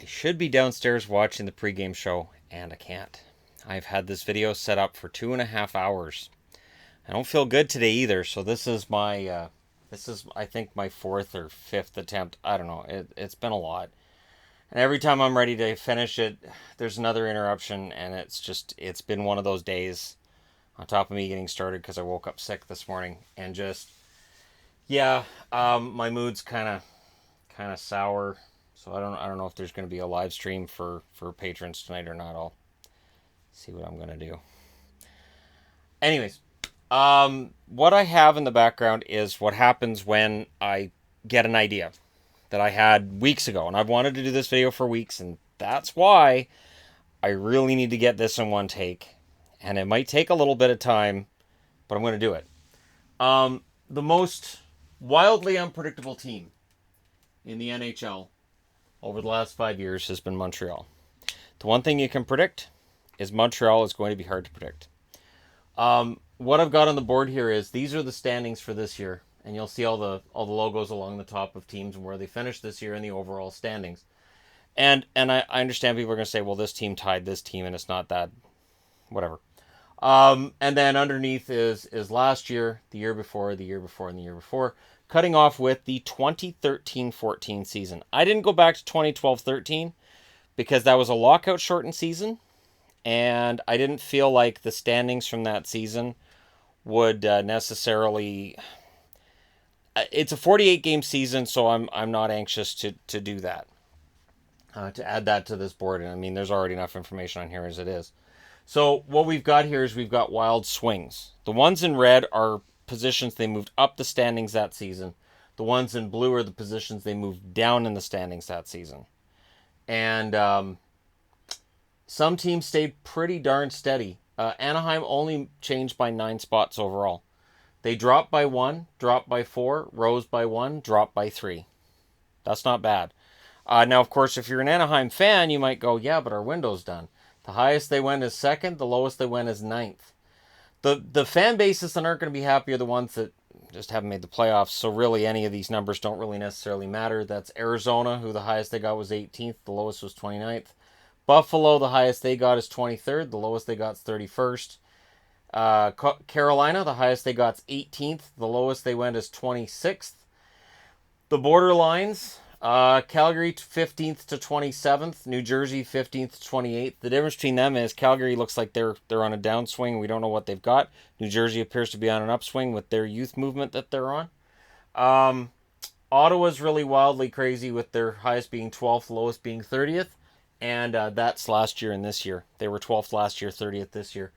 I should be downstairs watching the pregame show, and I can't. I've had this video set up for 2.5 hours. I don't feel good today either, so this is I think my fourth or fifth attempt. I don't know. It's been a lot, and every time I'm ready to finish it, there's another interruption, and it's been one of those days. On top of me getting started because I woke up sick this morning, and my mood's kind of sour. So I don't know if there's going to be a live stream for patrons tonight or not. I'll see what I'm going to do. Anyways, what I have in the background is what happens when I get an idea that I had weeks ago, and I've wanted to do this video for weeks, and that's why I really need to get this in one take, and it might take a little bit of time, but I'm going to do it. The most wildly unpredictable team in the NHL over the last 5 years has been Montreal. The one thing you can predict is Montreal is going to be hard to predict. What I've got on the board here is these are the standings for this year, and you'll see all the logos along the top of teams and where they finished this year in the overall standings. And I understand people are going to say, well, this team tied this team, and it's not that, whatever. And then underneath is last year, the year before, the year before, and the year before, cutting off with the 2013-14 season. I didn't go back to 2012-13 because that was a lockout-shortened season, and I didn't feel like the standings from that season would necessarily... It's a 48-game season, so I'm not anxious to do that, to add that to this board. And I mean, there's already enough information on here as it is. So what we've got here is we've got wild swings. The ones in red are positions they moved up the standings that season. The ones in blue are the positions they moved down in the standings that season. And some teams stayed pretty darn steady. Anaheim only changed by 9 spots overall. They dropped by 1, dropped by 4, rose by 1, dropped by 3. That's not bad. Now, of course, if you're an Anaheim fan, you might go, yeah, but our window's done. The highest they went is 2nd. The lowest they went is 9th. The fan bases that aren't going to be happy are the ones that just haven't made the playoffs. So really, any of these numbers don't really necessarily matter. That's Arizona, who the highest they got was 18th. The lowest was 29th. Buffalo, the highest they got is 23rd. The lowest they got is 31st. Carolina, the highest they got is 18th. The lowest they went is 26th. The borderlines, Calgary 15th to 27th, New Jersey 15th to 28th. The difference between them is Calgary looks like they're on a downswing. We don't know what they've got. New Jersey appears to be on an upswing with their youth movement that they're on. Ottawa's really wildly crazy with their highest being 12th, lowest being 30th. And that's last year and this year. They were 12th last year, 30th this year.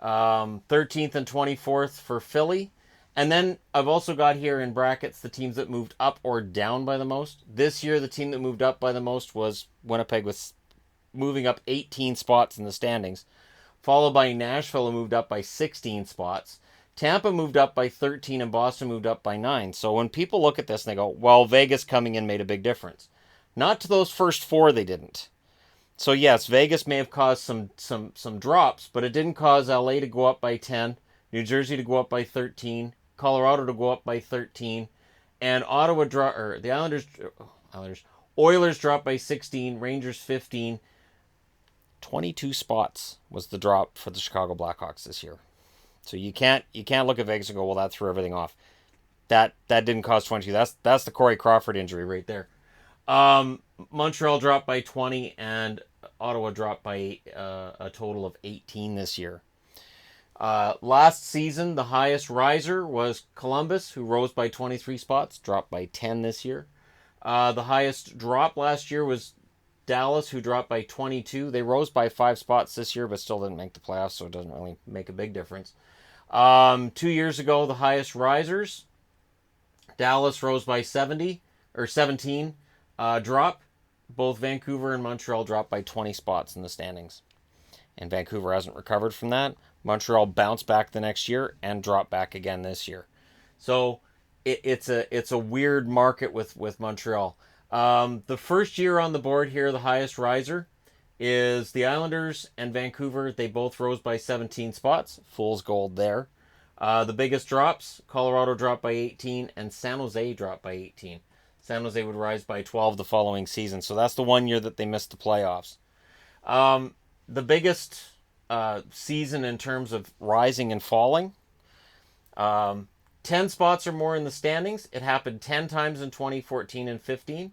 13th and 24th for Philly. And then I've also got here in brackets the teams that moved up or down by the most. This year, the team that moved up by the most was Winnipeg, with moving up 18 spots in the standings, followed by Nashville, who moved up by 16 spots. Tampa moved up by 13, and Boston moved up by 9. So when people look at this and they go, well, Vegas coming in made a big difference. Not to those first 4, they didn't. So yes, Vegas may have caused some drops, but it didn't cause LA to go up by 10, New Jersey to go up by 13, Colorado to go up by 13, and Oilers dropped by 16, Rangers 15. 22 spots was the drop for the Chicago Blackhawks this year. So you can't look at Vegas and go, well, that threw everything off. That didn't cause 22. That's the Corey Crawford injury right there. Montreal dropped by 20, and Ottawa dropped by a total of 18 this year. Last season, the highest riser was Columbus, who rose by 23 spots, dropped by 10 this year. The highest drop last year was Dallas, who dropped by 22. They rose by 5 spots this year, but still didn't make the playoffs, so it doesn't really make a big difference. 2 years ago, the highest risers, Dallas rose by 17. Drop. Both Vancouver and Montreal dropped by 20 spots in the standings. And Vancouver hasn't recovered from that. Montreal bounced back the next year and dropped back again this year. So it's a weird market with Montreal. The first year on the board here, the highest riser is the Islanders and Vancouver. They both rose by 17 spots. Fool's gold there. The biggest drops, Colorado dropped by 18 and San Jose dropped by 18. San Jose would rise by 12 the following season. So that's the one year that they missed the playoffs. The biggest season in terms of rising and falling, 10 spots or more in the standings. It happened 10 times in 2014 and 15.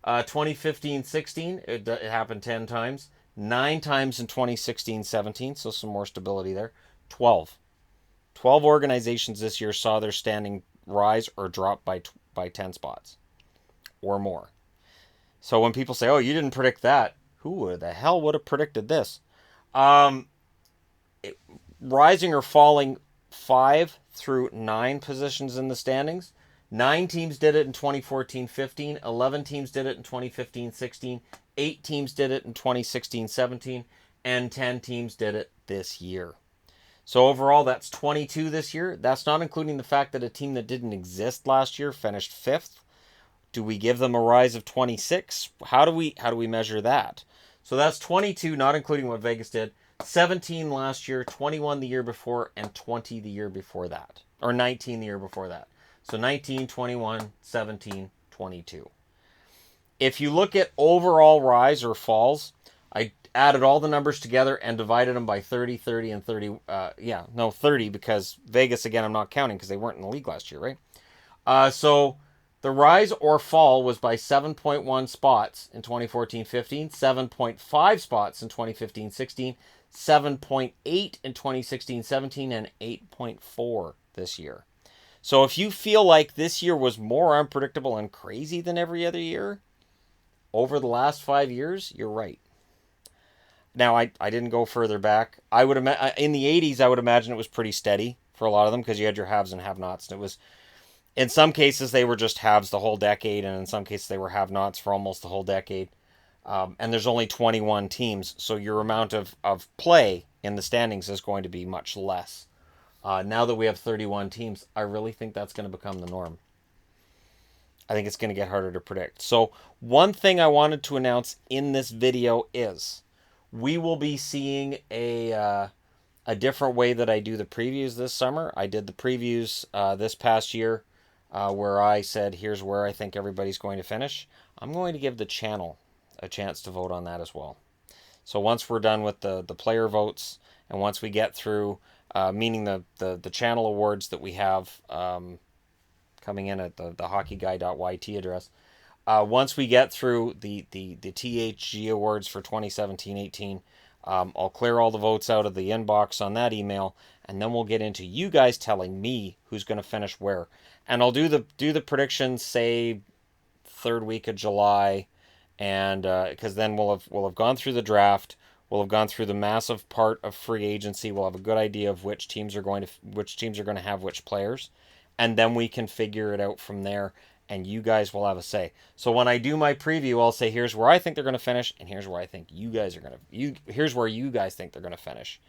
2015-16, it happened 10 times. 9 times in 2016-17, so some more stability there. 12 organizations this year saw their standing rise or drop by 10 spots or more. So when people say, oh, you didn't predict that, who the hell would have predicted this? Rising or falling 5 through 9 positions in the standings. 9 teams did it in 2014-15. 11 teams did it in 2015-16. 8 teams did it in 2016-17. And 10 teams did it this year. So overall, that's 22 this year. That's not including the fact that a team that didn't exist last year finished 5th. Do we give them a rise of 26? How do we measure that? So that's 22, not including what Vegas did. 17 last year, 21 the year before, and 20 the year before that. Or 19 the year before that. So 19, 21, 17, 22. If you look at overall rise or falls, I added all the numbers together and divided them by 30, 30, and 30. 30 because Vegas, again, I'm not counting because they weren't in the league last year, right? So the rise or fall was by 7.1 spots in 2014-15, 7.5 spots in 2015-16, 7.8 in 2016-17, and 8.4 this year. So if you feel like this year was more unpredictable and crazy than every other year over the last 5 years, you're right. Now, I didn't go further back. I would in the 80s, I would imagine it was pretty steady for a lot of them because you had your haves and have-nots. And it was, in some cases, they were just haves the whole decade, and in some cases, they were have-nots for almost the whole decade. And there's only 21 teams, so your amount of play in the standings is going to be much less. Now that we have 31 teams, I really think that's going to become the norm. I think it's going to get harder to predict. So one thing I wanted to announce in this video is we will be seeing a different way that I do the previews this summer. I did the previews this past year where I said, here's where I think everybody's going to finish. I'm going to give the channel a chance to vote on that as well. So once we're done with the player votes, and once we get through, meaning the channel awards that we have coming in at the TheHockeyGuy.yt address, once we get through the THG awards for 2017-18, I'll clear all the votes out of the inbox on that email, and then we'll get into you guys telling me who's going to finish where. And I'll do the predictions, say, 3rd week of July, and because then we'll have gone through the draft, we'll have gone through the massive part of free agency, we'll have a good idea of which teams are going to have which players, and then we can figure it out from there, and you guys will have a say. So when I do my preview, I'll say, here's where I think they're going to finish, and here's where I think you guys are here's where you guys think they're going to finish.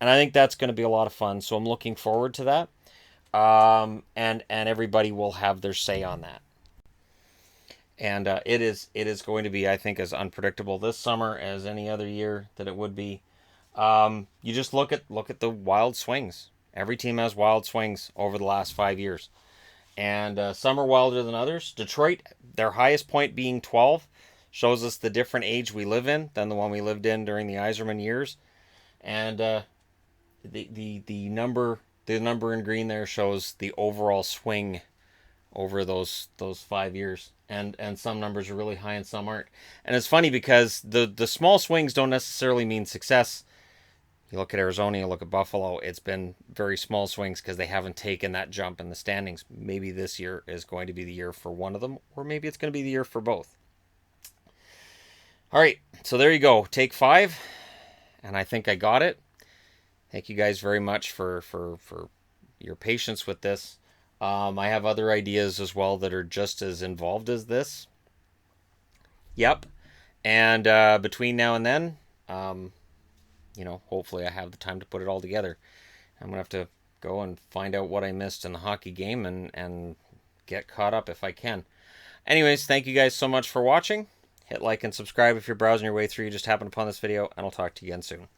And I think that's going to be a lot of fun, so I'm looking forward to that. And everybody will have their say on that. And it is going to be, I think, as unpredictable this summer as any other year that it would be. You just look at the wild swings. Every team has wild swings over the last 5 years. And some are wilder than others. Detroit, their highest point being 12, shows us the different age we live in than the one we lived in during the Yzerman years. And the number in green there shows the overall swing over those 5 years. And some numbers are really high and some aren't. And it's funny because the small swings don't necessarily mean success. You look at Arizona, you look at Buffalo, it's been very small swings because they haven't taken that jump in the standings. Maybe this year is going to be the year for one of them, or maybe it's going to be the year for both. All right, so there you go. Take 5, and I think I got it. Thank you guys very much for your patience with this. I have other ideas as well that are just as involved as this. Yep. And between now and then, hopefully I have the time to put it all together. I'm going to have to go and find out what I missed in the hockey game and get caught up if I can. Anyways, thank you guys so much for watching. Hit like and subscribe if you're browsing your way through. You just happened upon this video, and I'll talk to you again soon.